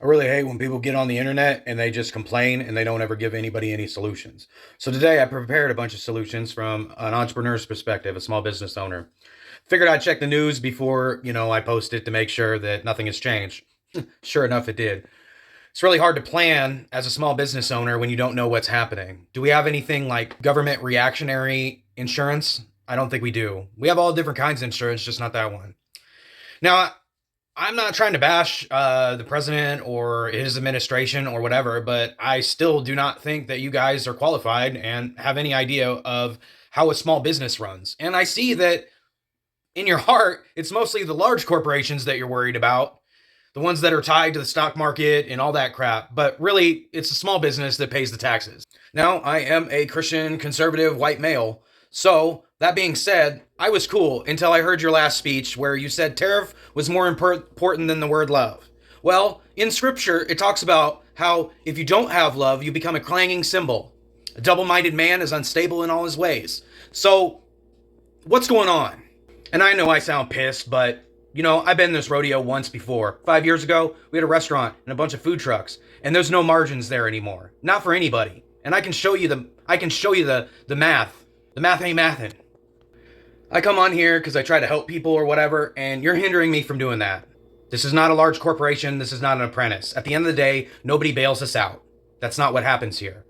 I really hate when people get on the internet and they just complain and they don't ever give anybody any solutions. So today I prepared a bunch of solutions from an entrepreneur's perspective, a small business owner. Figured I'd check the news before, I post it to make sure that nothing has changed. Sure enough, it did. It's really hard to plan as a small business owner when you don't know what's happening. Do we have anything like government reactionary insurance? I don't think we do. We have all different kinds of insurance, just not that one. Now, I'm not trying to bash the president or his administration or whatever, but I still do not think that you guys are qualified and have any idea of how a small business runs. And I see that in your heart, it's mostly the large corporations that you're worried about, the ones that are tied to the stock market and all that crap. But really, it's a small business that pays the taxes. Now, I am a Christian conservative white male. So, that being said, I was cool until I heard your last speech where you said tariff was more important than the word love. Well, in scripture, it talks about how if you don't have love, you become a clanging cymbal. A double minded man is unstable in all his ways. So, what's going on? And I know I sound pissed, but I've been in this rodeo once before. 5 years ago, we had a restaurant and a bunch of food trucks, and there's no margins there anymore. Not for anybody. And I can show you the math. The math ain't mathin'. I come on here because I try to help people or whatever, and you're hindering me from doing that. This is not a large corporation. This is not an apprentice. At the end of the day, nobody bails us out. That's not what happens here.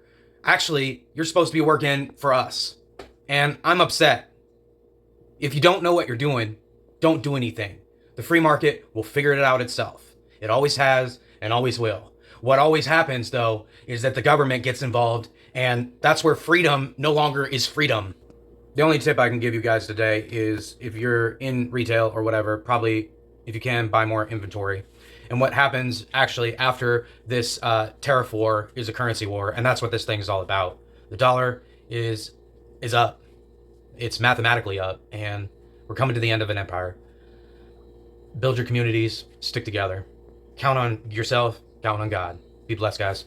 Actually, you're supposed to be working for us. And I'm upset. If you don't know what you're doing, don't do anything. The free market will figure it out itself. It always has and always will. What always happens, though, is that the government gets involved, and that's where freedom no longer is freedom. The only tip I can give you guys today is if you're in retail or whatever, probably, if you can, buy more inventory. And what happens actually after this tariff war is a currency war, and that's what this thing is all about. The dollar is up. It's mathematically up, and we're coming to the end of an empire. Build your communities, stick together. Count on yourself, count on God. Be blessed, guys.